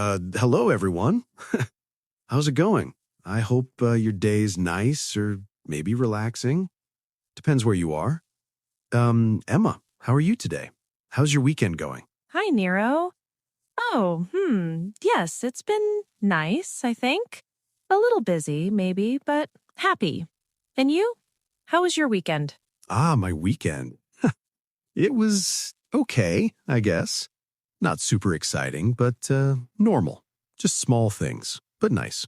Hello, everyone. How's it going? I hope your day's nice or maybe relaxing. Depends where you are. Emma, how are you today? How's your weekend going? Hi, Nero. Yes, it's been nice, I think. A little busy, maybe, but happy. And you? How was your weekend? My weekend. It was okay, I guess. Not super exciting, but normal. Just small things, but nice.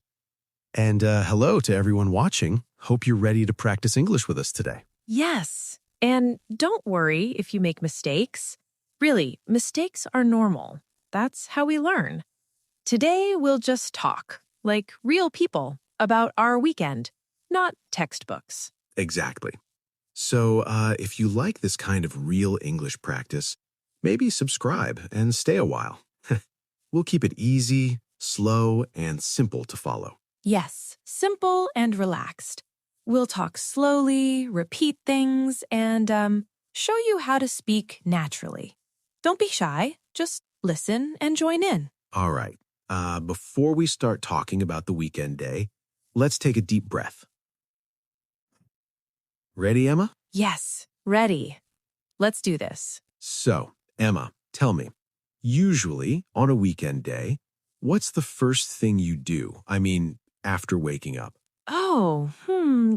And hello to everyone watching. Hope you're ready to practice English with us today. Yes. And don't worry if you make mistakes. Really, mistakes are normal. That's how we learn. Today, we'll just talk, like real people, about our weekend, not textbooks. Exactly. So if you like this kind of real English practice, maybe subscribe and stay a while. We'll keep it easy, slow, and simple to follow. Yes, simple and relaxed. We'll talk slowly, repeat things, and show you how to speak naturally. Don't be shy. Just listen and join in. All right. Before we start talking about the weekend day, let's take a deep breath. Ready, Emma? Yes, ready. Let's do this. So, Emma, tell me, usually on a weekend day, what's the first thing you do? I mean, after waking up.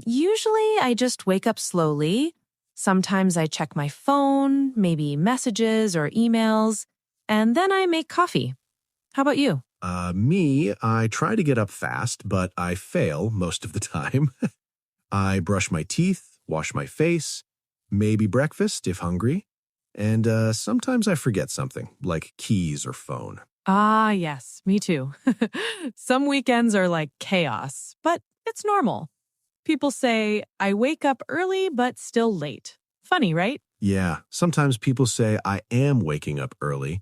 Usually I just wake up slowly. Sometimes I check my phone, maybe messages or emails, and then I make coffee. How about you? Me, I try to get up fast, but I fail most of the time. I brush my teeth, wash my face, maybe breakfast if hungry, and sometimes I forget something, like keys or phone. Ah, yes, me too. Some weekends are like chaos, but it's normal. People say, I wake up early but still late. Funny, right? Yeah, sometimes people say I am waking up early.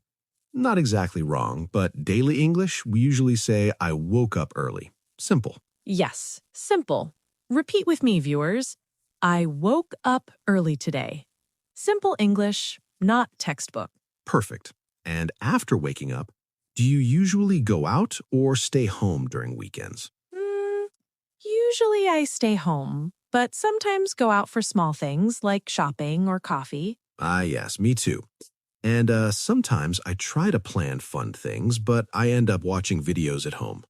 Not exactly wrong, but daily English, we usually say I woke up early. Simple. Yes, simple. Repeat with me, viewers. I woke up early today. Simple English, not textbook. Perfect. And after waking up, do you usually go out or stay home during weekends? Usually I stay home, but sometimes go out for small things like shopping or coffee. Ah, yes, me too. And sometimes I try to plan fun things, but I end up watching videos at home.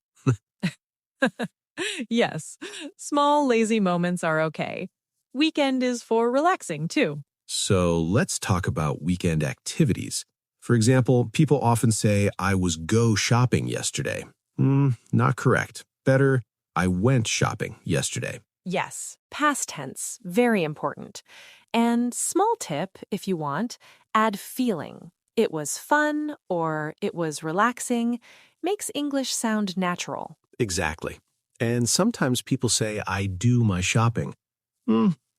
Yes, small lazy moments are okay. Weekend is for relaxing too. So let's talk about weekend activities. For example, people often say, I was go shopping yesterday. Not correct. Better, I went shopping yesterday. Yes, past tense, very important. And small tip, if you want, add feeling. It was fun or it was relaxing. Makes English sound natural. Exactly. And sometimes people say, I do my shopping.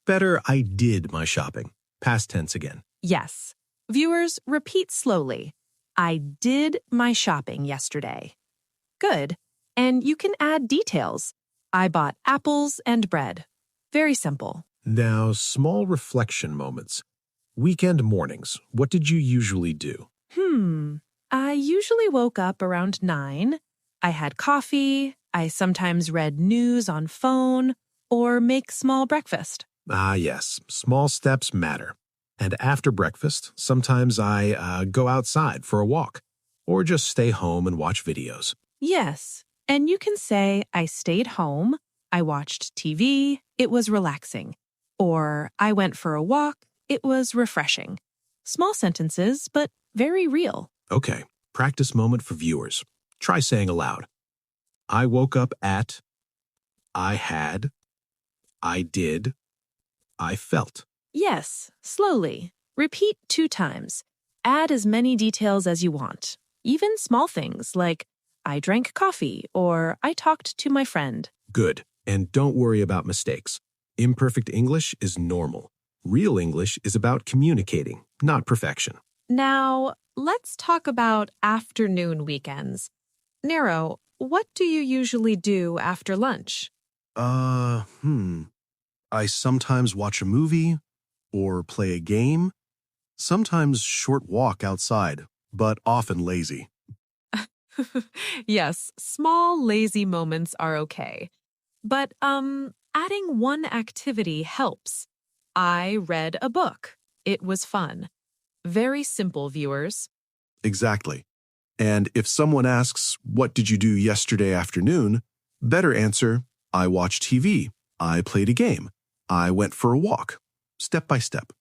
Better, I did my shopping. Past tense again. Yes. Viewers, repeat slowly. I did my shopping yesterday. Good. And you can add details. I bought apples and bread. Very simple. Now, small reflection moments. Weekend mornings, what did you usually do? I usually woke up around 9. I had coffee. I sometimes read news on phone or make small breakfast. Ah, yes, small steps matter. And after breakfast, sometimes I go outside for a walk or just stay home and watch videos. Yes. And you can say, I stayed home. I watched TV. It was relaxing. Or I went for a walk. It was refreshing. Small sentences, but very real. Okay, practice moment for viewers. Try saying aloud. I woke up at, I had, I did, I felt. Yes, slowly. Repeat 2 times. Add as many details as you want. Even small things like, I drank coffee or I talked to my friend. Good. And don't worry about mistakes. Imperfect English is normal. Real English is about communicating, not perfection. Now, let's talk about afternoon weekends. Nero, what do you usually do after lunch? I sometimes watch a movie or play a game. Sometimes short walk outside, but often lazy. Yes, small, lazy moments are okay. But, adding one activity helps. I read a book. It was fun. Very simple, viewers. Exactly. And if someone asks, "What did you do yesterday afternoon?" better answer, "I watched TV. I played a game. I went for a walk." Step by step.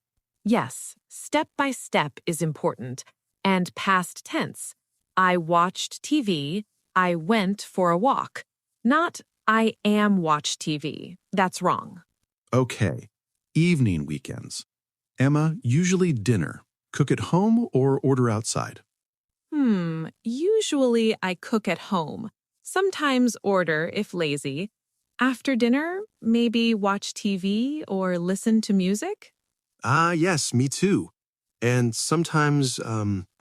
Yes, step by step is important. And past tense. I watched TV. I went for a walk. Not I am watched TV. That's wrong. Okay. Evening weekends. Emma, usually dinner. Cook at home or order outside? Usually I cook at home. Sometimes order if lazy. After dinner, maybe watch TV or listen to music? Ah, yes, me too. And sometimes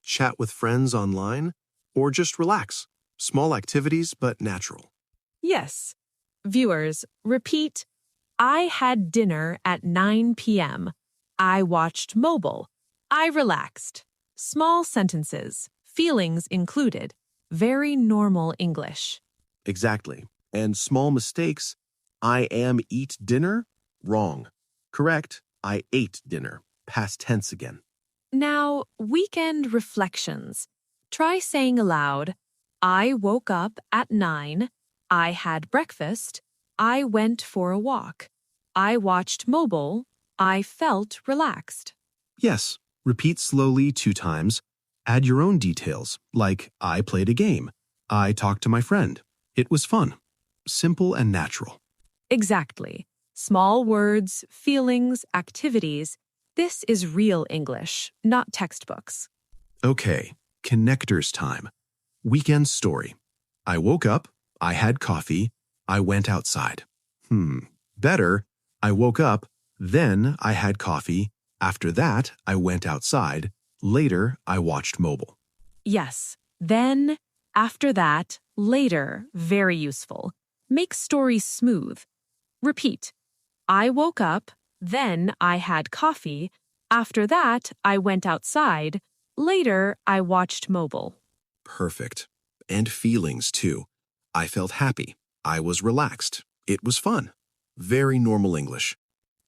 chat with friends online or just relax. Small activities, but natural. Yes. Viewers, repeat I had dinner at 9 p.m. I watched mobile. I relaxed. Small sentences, feelings included. Very normal English. Exactly. And small mistakes. I am eat dinner? Wrong. Correct. I ate dinner. Past tense again. Now, weekend reflections. Try saying aloud I woke up at 9. I had breakfast. I went for a walk. I watched mobile. I felt relaxed. Yes. Repeat slowly 2 times. Add your own details, like I played a game. I talked to my friend. It was fun. Simple and natural. Exactly. Small words, feelings, activities. This is real English, not textbooks. Okay. Connectors time. Weekend story. I woke up. I had coffee. I went outside. Hmm. Better. I woke up. Then I had coffee. After that, I went outside. Later, I watched mobile. Yes. Then, after that, later, very useful. Make stories smooth. Repeat. I woke up, then I had coffee. After that, I went outside. Later, I watched mobile. Perfect. And feelings, too. I felt happy. I was relaxed. It was fun. Very normal English.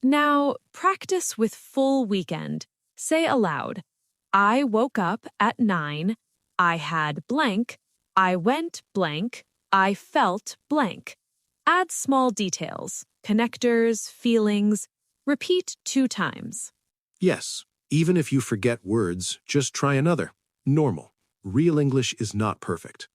Now, practice with full weekend. Say aloud, I woke up at 9. I had blank. I went blank. I felt blank. Add small details, connectors, feelings. Repeat 2 times. Yes, even if you forget words, just try another. Normal. Real English is not perfect.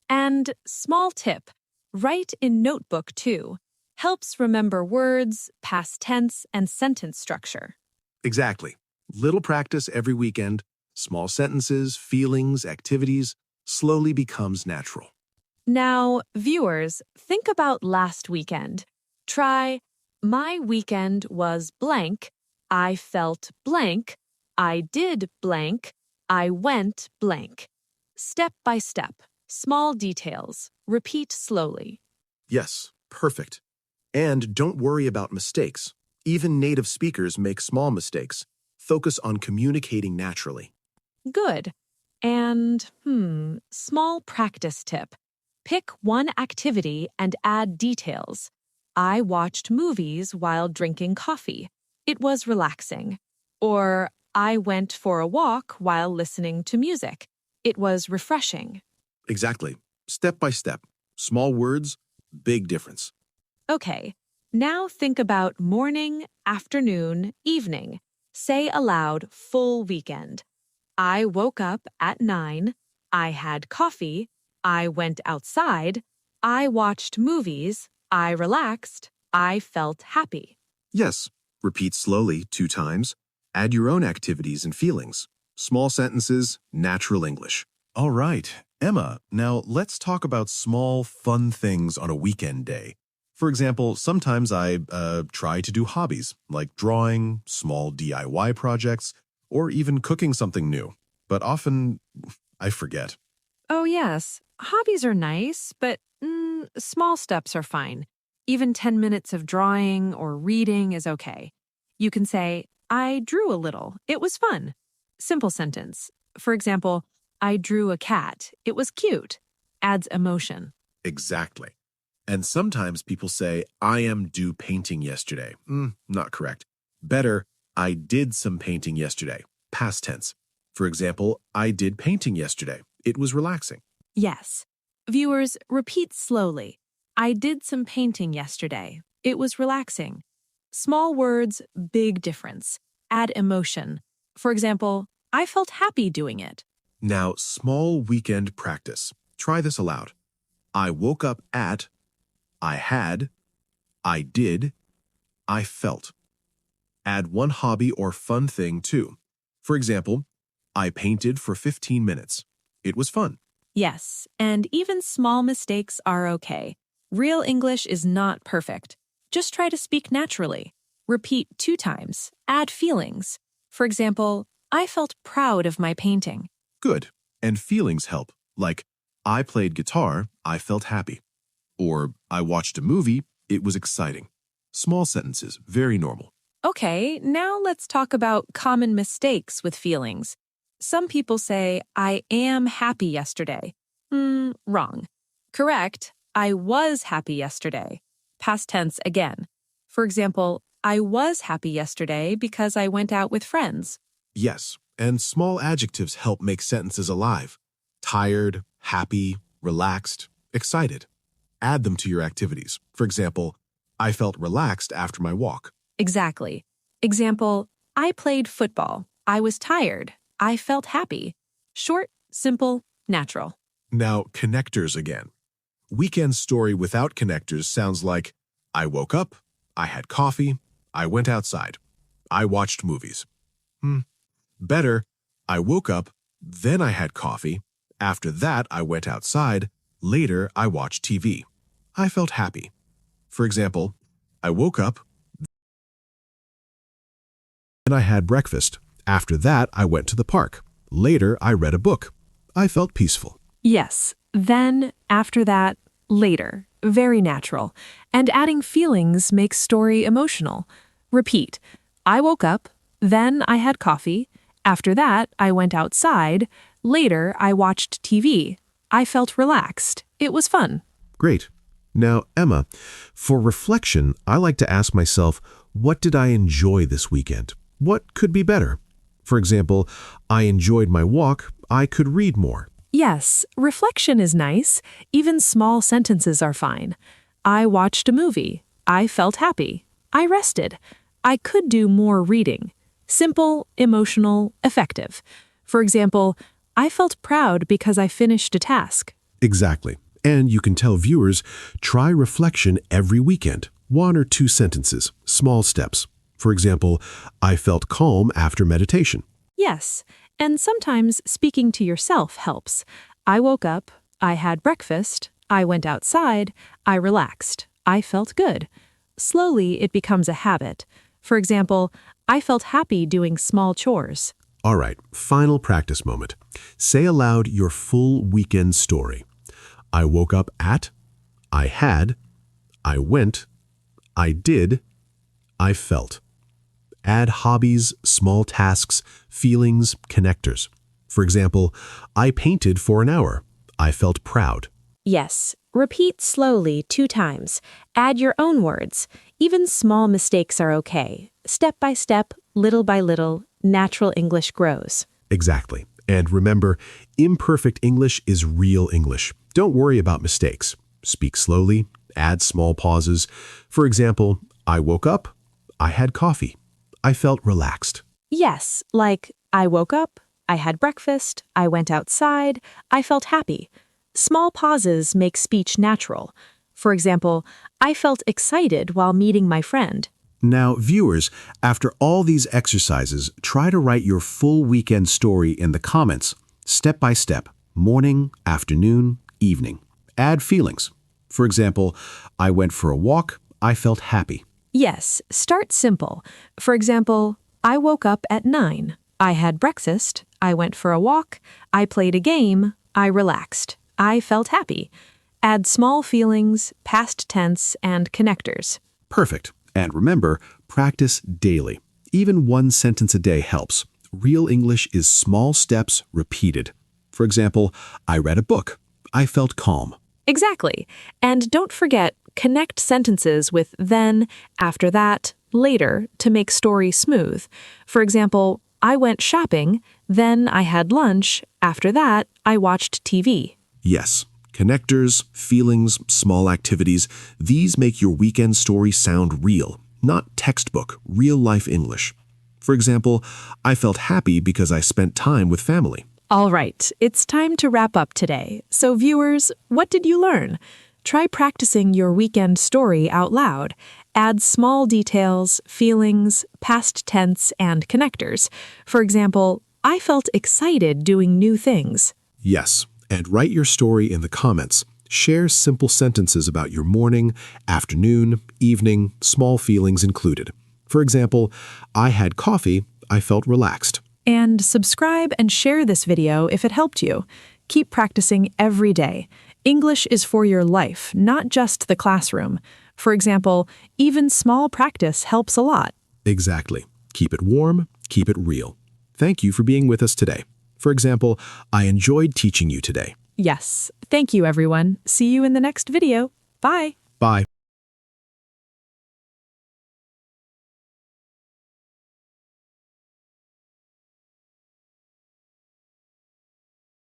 And small tip, write in notebook too. Helps remember words, past tense, and sentence structure. Exactly. Little practice every weekend, small sentences, feelings, activities, slowly becomes natural. Now, viewers, think about last weekend. Try, my weekend was blank. I felt blank. I did blank. I went blank. Step by step, small details. Repeat slowly. Yes, perfect. And don't worry about mistakes. Even native speakers make small mistakes. Focus on communicating naturally. Good. And, small practice tip. Pick one activity and add details. I watched movies while drinking coffee. It was relaxing. Or, I went for a walk while listening to music. It was refreshing. Exactly. Step by step. Small words, big difference. Okay, now think about morning, afternoon, evening. Say aloud full weekend. I woke up at 9. I had coffee. I went outside. I watched movies. I relaxed. I felt happy. Yes. Repeat slowly 2 times. Add your own activities and feelings. Small sentences, natural English. All right, Emma, now let's talk about small, fun things on a weekend day. For example, sometimes I try to do hobbies like drawing, small DIY projects, or even cooking something new. But often I forget. Oh, yes, hobbies are nice, but small steps are fine. Even 10 minutes of drawing or reading is okay. You can say, I drew a little. It was fun. Simple sentence. For example, I drew a cat. It was cute. adds emotion. Exactly. And sometimes people say, I am due painting yesterday. Not correct. Better, I did some painting yesterday. Past tense. For example, I did painting yesterday. It was relaxing. Yes. Viewers, repeat slowly. I did some painting yesterday. It was relaxing. Small words, big difference. Add emotion. For example, I felt happy doing it. Now, small weekend practice. Try this aloud. I woke up at, I had, I did, I felt. Add one hobby or fun thing too. For example, I painted for 15 minutes. It was fun. Yes, and even small mistakes are okay. Real English is not perfect. Just try to speak naturally. Repeat 2 times. Add feelings. For example, I felt proud of my painting. Good. And feelings help, like, I played guitar, I felt happy. Or, I watched a movie, it was exciting. Small sentences, very normal. Okay, now let's talk about common mistakes with feelings. Some people say, I am happy yesterday. Wrong. Correct, I was happy yesterday. Past tense again. For example, I was happy yesterday because I went out with friends. Yes, and small adjectives help make sentences alive. Tired, happy, relaxed, excited. Add them to your activities. For example, I felt relaxed after my walk. Exactly. Example, I played football. I was tired. I felt happy. Short, simple, natural. Now, connectors again. Weekend story without connectors sounds like, I woke up, I had coffee, I went outside, I watched movies. Better, I woke up, then I had coffee, after that I went outside, later I watched TV. I felt happy. For example, I woke up, then I had breakfast. After that, I went to the park. Later, I read a book. I felt peaceful. Yes, then, after that, later. Very natural. And adding feelings makes story emotional. Repeat. I woke up, then I had coffee. After that, I went outside. Later, I watched TV. I felt relaxed. It was fun. Great. Now, Emma, for reflection, I like to ask myself, what did I enjoy this weekend? What could be better? For example, I enjoyed my walk. I could read more. Yes, reflection is nice. Even small sentences are fine. I watched a movie. I felt happy. I rested. I could do more reading. Simple, emotional, effective. For example, I felt proud because I finished a task. Exactly. And you can tell viewers, try reflection every weekend. 1 or 2 sentences, small steps. For example, I felt calm after meditation. Yes, and sometimes speaking to yourself helps. I woke up, I had breakfast, I went outside, I relaxed, I felt good. Slowly, it becomes a habit. For example, I felt happy doing small chores. All right, final practice moment. Say aloud your full weekend story. I woke up at, I had, I went, I did, I felt. Add hobbies, small tasks, feelings, connectors. For example, I painted for an hour. I felt proud. Yes, repeat slowly 2 times. Add your own words. Even small mistakes are okay. Step by step, little by little, natural English grows. Exactly. And remember, imperfect English is real English. Don't worry about mistakes. Speak slowly, add small pauses. For example, I woke up, I had coffee. I felt relaxed. Yes, like I woke up, I had breakfast, I went outside, I felt happy. Small pauses make speech natural. For example, I felt excited while meeting my friend. Now, viewers, after all these exercises, try to write your full weekend story in the comments, step by step, morning, afternoon, evening. Add feelings. For example, I went for a walk, I felt happy. Yes, start simple. For example, I woke up at 9. I had breakfast. I went for a walk. I played a game. I relaxed. I felt happy. Add small feelings, past tense, and connectors. Perfect. And remember, practice daily. Even 1 sentence a day helps. Real English is small steps repeated. For example, I read a book. I felt calm. Exactly. And don't forget, connect sentences with then, after that, later to make story smooth. For example, I went shopping, then I had lunch, after that, I watched TV. Yes, connectors, feelings, small activities, these make your weekend story sound real, not textbook, real-life English. For example, I felt happy because I spent time with family. All right, it's time to wrap up today. So, viewers, what did you learn? Try practicing your weekend story out loud. Add small details, feelings, past tense, and connectors. For example, I felt excited doing new things. Yes, and write your story in the comments. Share simple sentences about your morning, afternoon, evening, small feelings included. For example, I had coffee, I felt relaxed. And subscribe and share this video if it helped you. Keep practicing every day. English is for your life, not just the classroom. For example, even small practice helps a lot. Exactly. Keep it warm, keep it real. Thank you for being with us today. For example, I enjoyed teaching you today. Yes. Thank you, everyone. See you in the next video. Bye. Bye.